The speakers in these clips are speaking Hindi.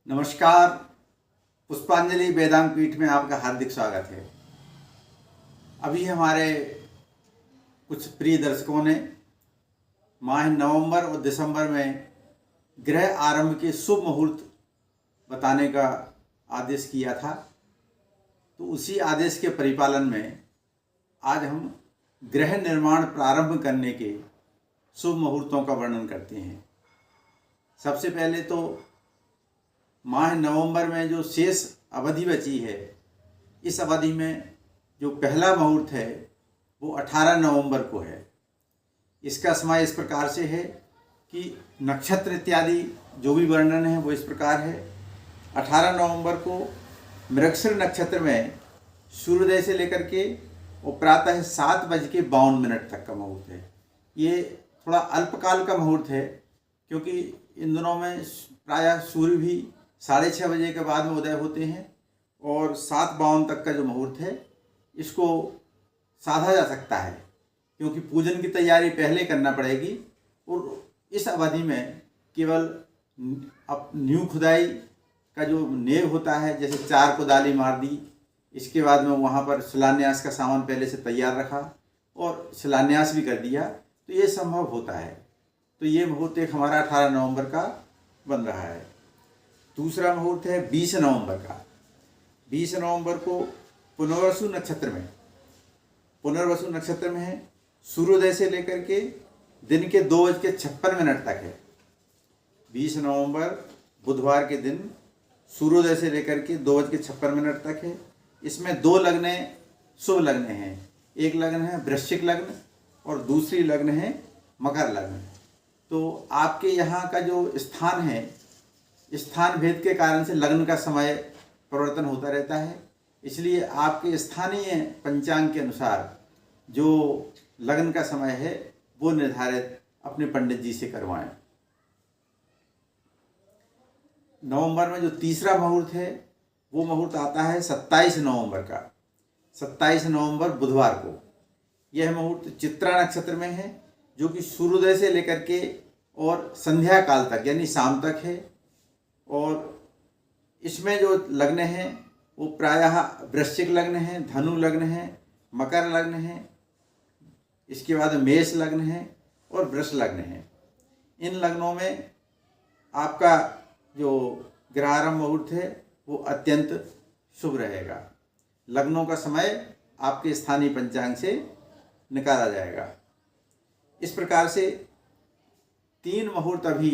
नमस्कार। पुष्पांजलि वेदांत पीठ में आपका हार्दिक स्वागत है। अभी हमारे कुछ प्रिय दर्शकों ने माह नवंबर और दिसंबर में ग्रह आरंभ के शुभ मुहूर्त बताने का आदेश किया था, तो उसी आदेश के परिपालन में आज हम ग्रह निर्माण प्रारंभ करने के शुभ मुहूर्तों का वर्णन करते हैं। सबसे पहले तो माह नवंबर में जो शेष अवधि बची है, इस अवधि में जो पहला मुहूर्त है वो 18 नवंबर को है। इसका समय इस प्रकार से है कि नक्षत्र इत्यादि जो भी वर्णन है वो इस प्रकार है। 18 नवंबर को मृगशिर नक्षत्र में सूर्योदय से लेकर के वो प्रातः 7:52 तक का मुहूर्त है। ये थोड़ा अल्पकाल का मुहूर्त है, क्योंकि इन दिनों में प्रायः सूर्य भी 6:30 बजे के बाद में उदय होते हैं और 7:52 तक का जो मुहूर्त है इसको साधा जा सकता है, क्योंकि पूजन की तैयारी पहले करना पड़ेगी और इस अवधि में केवल न्यू खुदाई का जो नेव होता है, जैसे 4 कुदाली मार दी, इसके बाद में वहाँ पर शिलान्यास का सामान पहले से तैयार रखा और शिलान्यास भी कर दिया, तो ये संभव होता है। तो ये मुहूर्त एक हमारा 18 नवंबर का बन रहा है। दूसरा मुहूर्त है 20 नवंबर का। 20 नवंबर को पुनर्वसु नक्षत्र में है। सूर्योदय से लेकर के दिन के 2:56 तक है। 20 नवंबर बुधवार के दिन सूर्योदय से लेकर के 2:56 तक है। इसमें 2 लग्न शुभ लग्न हैं। एक लग्न है वृश्चिक लग्न और दूसरी लग्न है मकर लग्न। तो आपके यहाँ का जो स्थान है, स्थान भेद के कारण से लग्न का समय परिवर्तन होता रहता है, इसलिए आपके स्थानीय पंचांग के अनुसार जो लग्न का समय है वो निर्धारित अपने पंडित जी से करवाएं। नवंबर में जो तीसरा मुहूर्त है वो मुहूर्त आता है 27 नवंबर का। 27 नवंबर बुधवार को यह मुहूर्त चित्रा नक्षत्र में है, जो कि सूर्योदय से लेकर के और संध्या काल तक यानी शाम तक है। और इसमें जो लग्न हैं वो प्रायः वृश्चिक लग्न है, धनु लग्न है, मकर लग्न है, इसके बाद मेष लग्न है और वृष लग्न है। इन लग्नों में आपका जो ग्रहारंभ मुहूर्त है वो अत्यंत शुभ रहेगा। लग्नों का समय आपके स्थानीय पंचांग से निकाला जाएगा। इस प्रकार से 3 मुहूर्त अभी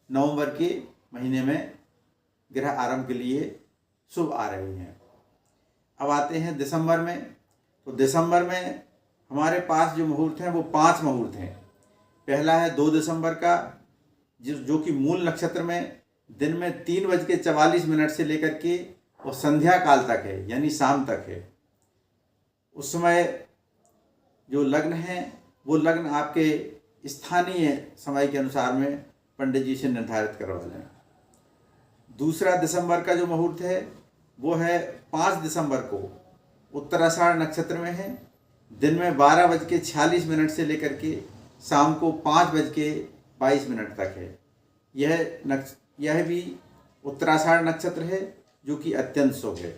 नवंबर के महीने में ग्रह आरंभ के लिए शुभ आ रही हैं। अब आते हैं दिसंबर में। तो दिसंबर में हमारे पास जो मुहूर्त हैं वो 5 मुहूर्त हैं। पहला है 2 दिसंबर का, जो कि मूल नक्षत्र में दिन में 3:44 से लेकर के और संध्या काल तक है, यानी शाम तक है। उस समय जो लग्न है वो लग्न आपके स्थानीय समय के अनुसार में पंडित जी से निर्धारित करवा लें। दूसरा दिसंबर का जो मुहूर्त है वो है 5 दिसंबर को, उत्तराषाढ़ नक्षत्र में है। दिन में 12:46 से लेकर के शाम को 5:22 तक है। यह भी उत्तराषाढ़ नक्षत्र है, जो कि अत्यंत शुभ है।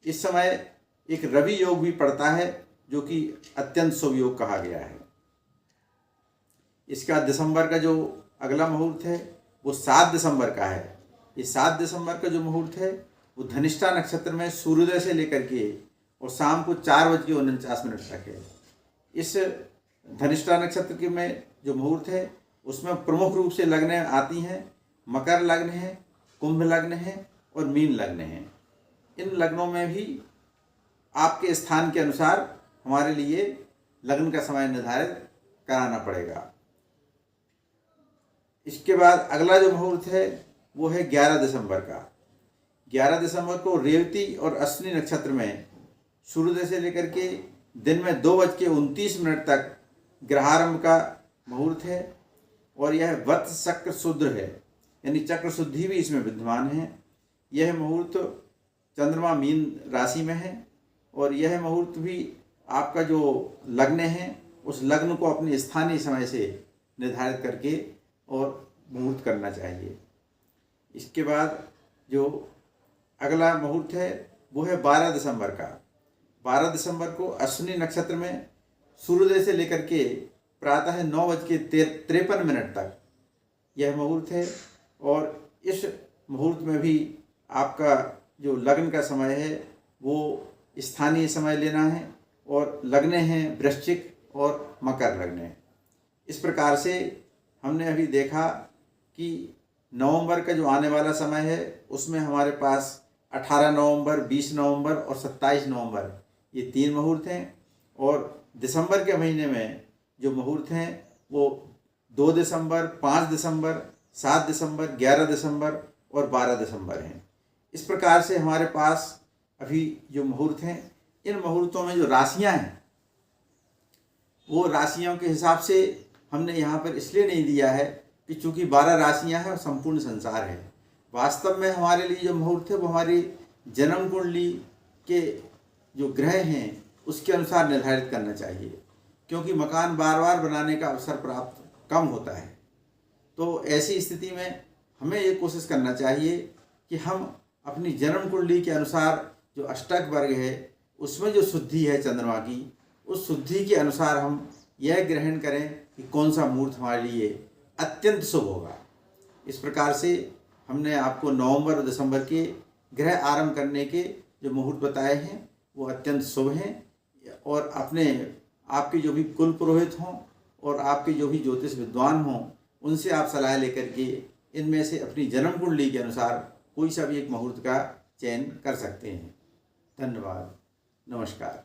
इस समय एक रवि योग भी पड़ता है, जो कि अत्यंत शुभ योग कहा गया है। इसका दिसंबर का जो अगला मुहूर्त है वो 7 दिसंबर का है। ये 7 दिसंबर का जो मुहूर्त है वो धनिष्ठा नक्षत्र में सूर्योदय से लेकर के और शाम को 4:49 तक है। इस धनिष्ठा नक्षत्र के में जो मुहूर्त है उसमें प्रमुख रूप से लग्न आती हैं। मकर लग्न है, कुंभ लग्न है और मीन लग्न है। इन लग्नों में भी आपके स्थान के अनुसार हमारे लिए लग्न का समय निर्धारित कराना पड़ेगा। इसके बाद अगला जो मुहूर्त है वो है 11 दिसंबर का। 11 दिसंबर को रेवती और अश्विनी नक्षत्र में सूर्योदय से लेकर के दिन में 2:29 तक ग्रहारंभ का मुहूर्त है और यह वत्स चक्र शुद्ध है, यानी चक्र शुद्धि भी इसमें विद्यमान है। यह मुहूर्त चंद्रमा मीन राशि में है और यह मुहूर्त भी आपका जो लग्न है उस लग्न को अपने स्थानीय समय से निर्धारित करके और मुहूर्त करना चाहिए। इसके बाद जो अगला मुहूर्त है वो है 12 दिसंबर का। 12 दिसंबर को अश्विनी नक्षत्र में सूर्योदय से लेकर के प्रातः 9:53 तक यह मुहूर्त है। और इस मुहूर्त में भी आपका जो लग्न का समय है वो स्थानीय समय लेना है, और लग्न हैं वृश्चिक और मकर लग्न है। इस प्रकार से हमने अभी देखा कि नवंबर का जो आने वाला समय है उसमें हमारे पास 18 नवंबर, 20 नवंबर और 27 नवंबर ये 3 मुहूर्त हैं। और दिसंबर के महीने में जो मुहूर्त हैं वो 2 दिसंबर, 5 दिसंबर, 7 दिसंबर, 11 दिसंबर और 12 दिसंबर हैं। इस प्रकार से हमारे पास अभी जो मुहूर्त हैं, इन मुहूर्तों में जो राशियां हैं वो राशियों के हिसाब से हमने यहाँ पर इसलिए नहीं दिया है कि चूँकि 12 राशियां हैं और संपूर्ण संसार है। वास्तव में हमारे लिए जो मुहूर्त है वो हमारी जन्म कुंडली के जो ग्रह हैं उसके अनुसार निर्धारित करना चाहिए, क्योंकि मकान बार बार बनाने का अवसर प्राप्त कम होता है। तो ऐसी स्थिति में हमें ये कोशिश करना चाहिए कि हम अपनी जन्म कुंडली के अनुसार जो अष्टक वर्ग है उसमें जो शुद्धि है चंद्रमा की, उस शुद्धि के अनुसार हम यह ग्रहण करें कि कौन सा मुहूर्त हमारे लिए अत्यंत शुभ होगा। इस प्रकार से हमने आपको नवंबर और दिसंबर के ग्रह आरंभ करने के जो मुहूर्त बताए हैं वो अत्यंत शुभ हैं। और आपके जो भी कुल पुरोहित हों और आपके जो भी ज्योतिष विद्वान हों उनसे आप सलाह लेकर के इनमें से अपनी जन्म कुंडली के अनुसार कोई सा भी एक मुहूर्त का चयन कर सकते हैं। धन्यवाद। नमस्कार।